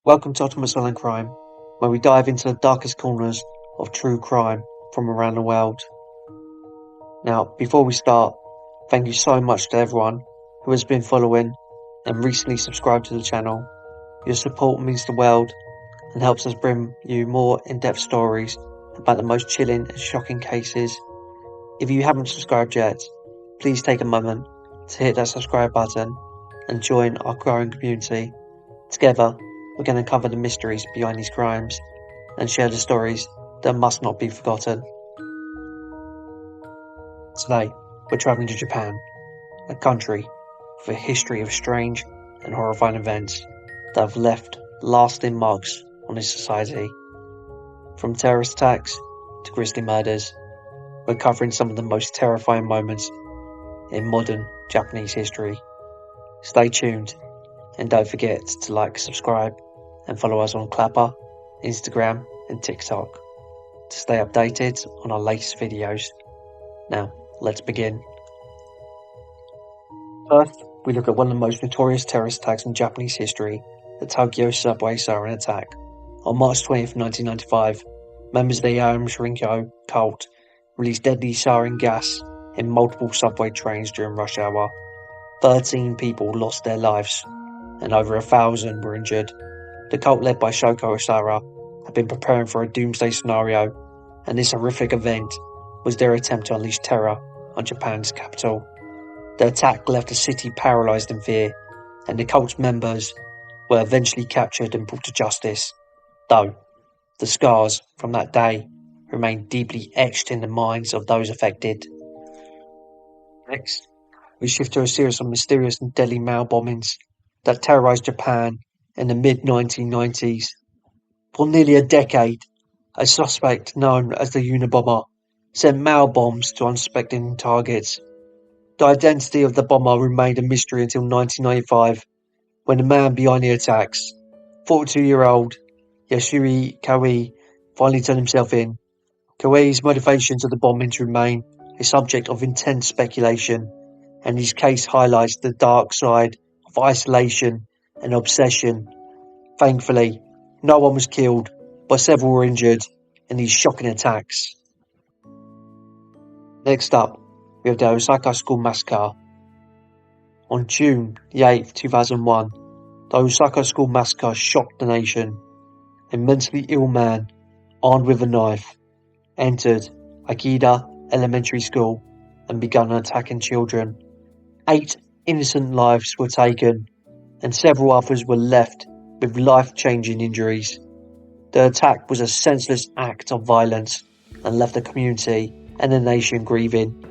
Welcome to Ultimate Silent Crime, where we dive into the darkest corners of true crime from around the world. Now, before we start, thank you so much to everyone who has been following and recently subscribed to the channel. Your support means the world and helps us bring you more in-depth stories about the most chilling and shocking cases. If you haven't subscribed yet, please take a moment to hit that subscribe button and join our growing community. Together, we're going to cover the mysteries behind these crimes and share the stories that must not be forgotten. Today, we're traveling to Japan, a country with a history of strange and horrifying events that have left lasting marks on its society. From terrorist attacks to grisly murders, we're covering some of the most terrifying moments in modern Japanese history. Stay tuned and don't forget to like, subscribe and follow us on Clapper, Instagram and TikTok to stay updated on our latest videos. Now, let's begin. First, we look at one of the most notorious terrorist attacks in Japanese history, the Tokyo subway siren attack. On March 20th, 1995, members of the Shrinko cult released deadly sarin gas in multiple subway trains during rush hour. 13 people lost their lives, and over 1,000 were injured. The cult led by Shoko Asara had been preparing for a doomsday scenario, and this horrific event was their attempt to unleash terror on Japan's capital. The attack left the city paralysed in fear, and the cult's members were eventually captured and brought to justice, though the scars from that day remain deeply etched in the minds of those affected. Next, we shift to a series of mysterious and deadly mail bombings that terrorised Japan in the mid-1990s. For nearly a decade, a suspect known as the Unabomber sent mail bombs to unsuspecting targets. The identity of the bomber remained a mystery until 1995, when the man behind the attacks, 42-year-old Yasuri Kawai, finally turned himself in. Kawai's motivations of the bombings remain a subject of intense speculation, and his case highlights the dark side of isolation and obsession. Thankfully, no one was killed, but several were injured in these shocking attacks. Next up, we have the Osaka School Massacre. On June 8, 2001, the Osaka School Massacre shocked the nation. A mentally ill man, armed with a knife, entered Akita Elementary School and began attacking children. 8 innocent lives were taken, and several others were left with life-changing injuries. The attack was a senseless act of violence and left the community and the nation grieving.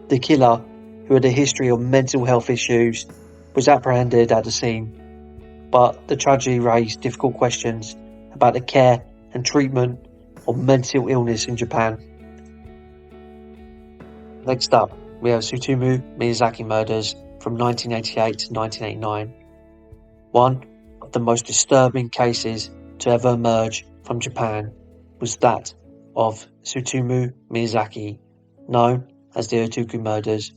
The killer, who had a history of mental health issues, was apprehended at the scene, but the tragedy raised difficult questions about the care and treatment of mental illness in Japan. Next up, we have Tsutomu Miyazaki murders from 1988 to 1989. One of the most disturbing cases to ever emerge from Japan was that of Tsutomu Miyazaki, known as the Otoku murders.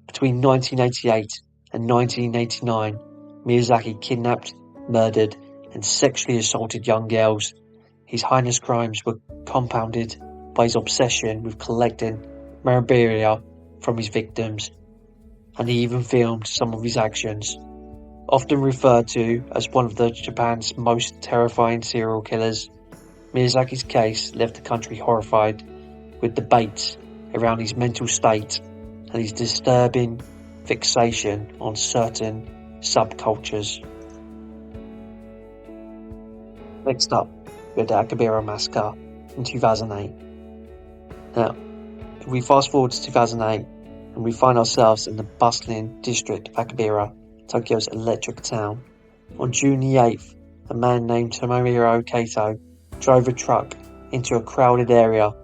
Between 1988 and 1989, Miyazaki kidnapped, murdered, and sexually assaulted young girls. His heinous crimes were compounded by his obsession with collecting memorabilia from his victims, and he even filmed some of his actions. Often referred to as one of Japan's most terrifying serial killers, Miyazaki's case left the country horrified, with debates around his mental state and his disturbing fixation on certain subcultures. Next up, we have the Akabira Massacre in 2008. Now, if we fast forward to 2008, and we find ourselves in the bustling district of Akabira, Tokyo's electric town. On June the 8th, a man named Tomohiro Kato drove a truck into a crowded area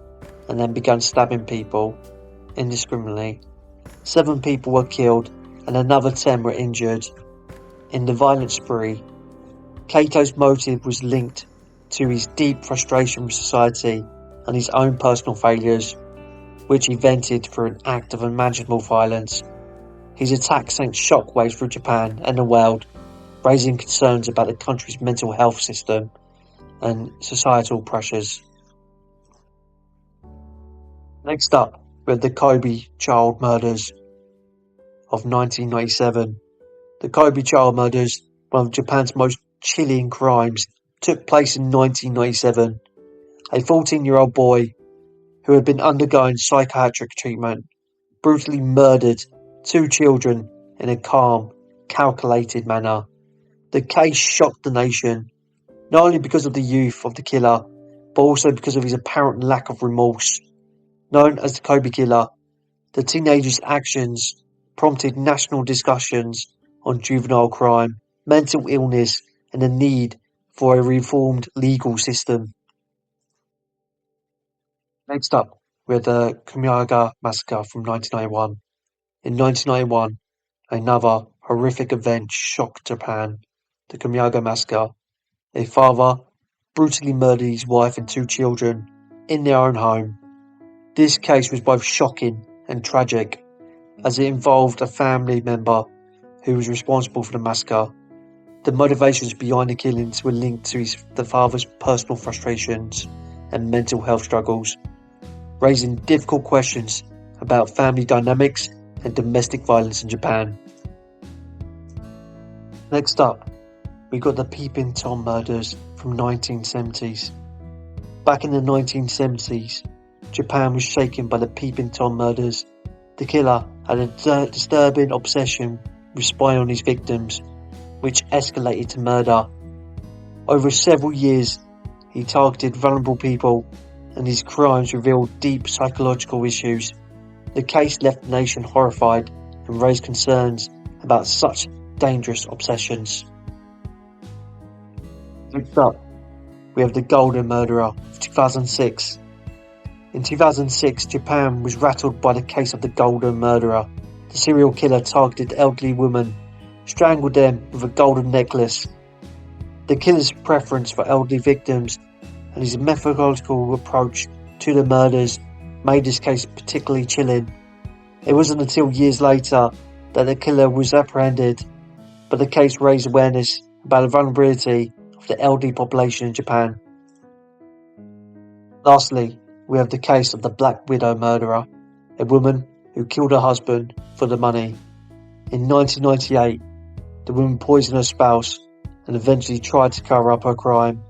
and then began stabbing people indiscriminately. 7 people were killed and another 10 were injured. In the violent spree, Kato's motive was linked to his deep frustration with society and his own personal failures, which he vented through an act of unimaginable violence. His attack sent shockwaves through Japan and the world, raising concerns about the country's mental health system and societal pressures. Next up, we have the Kobe child murders of 1997. The Kobe child murders, one of Japan's most chilling crimes, took place in 1997. A 14-year-old boy who had been undergoing psychiatric treatment brutally murdered two children in a calm, calculated manner. The case shocked the nation, not only because of the youth of the killer, but also because of his apparent lack of remorse. Known as the Kobe Killer, the teenager's actions prompted national discussions on juvenile crime, mental illness, and the need for a reformed legal system. Next up, we have the Kumaga massacre from 1991. In 1991, another horrific event shocked Japan. The Kumaga massacre. A father brutally murdered his wife and two children in their own home. This case was both shocking and tragic, as it involved a family member who was responsible for the massacre. The motivations behind the killings were linked to the father's personal frustrations and mental health struggles, raising difficult questions about family dynamics and domestic violence in Japan. Next up, we got the Peeping Tom murders from 1970s. Back in the 1970s, Japan was shaken by the Peeping Tom murders. The killer had a disturbing obsession with spying on his victims, which escalated to murder. Over several years, he targeted vulnerable people, and his crimes revealed deep psychological issues. The case left the nation horrified and raised concerns about such dangerous obsessions. Next up, we have the Golden Murderer of 2006. In 2006, Japan was rattled by the case of the Golden Murderer. The serial killer targeted elderly women, strangled them with a golden necklace. The killer's preference for elderly victims and his methodical approach to the murders made this case particularly chilling. It wasn't until years later that the killer was apprehended, but the case raised awareness about the vulnerability of the elderly population in Japan. Lastly, we have the case of the Black Widow murderer, a woman who killed her husband for the money. In 1998, the woman poisoned her spouse and eventually tried to cover up her crime.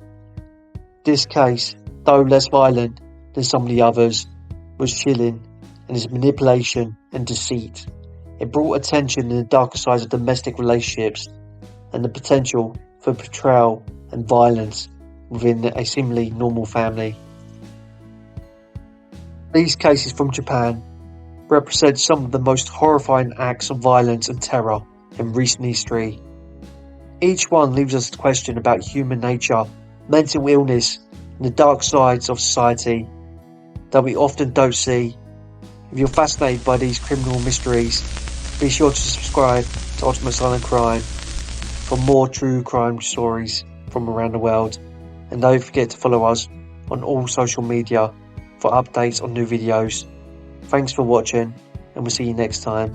This case, though less violent than some of the others, was chilling in its manipulation and deceit. It brought attention to the darker sides of domestic relationships and the potential for betrayal and violence within a seemingly normal family. These cases from Japan represent some of the most horrifying acts of violence and terror in recent history. Each one leaves us to question about human nature, mental illness, and the dark sides of society that we often don't see. If you're fascinated by these criminal mysteries, be sure to subscribe to Ultimate Silent Crime for more true crime stories from around the world, and don't forget to follow us on all social media for updates on new videos. Thanks for watching, and we'll see you next time.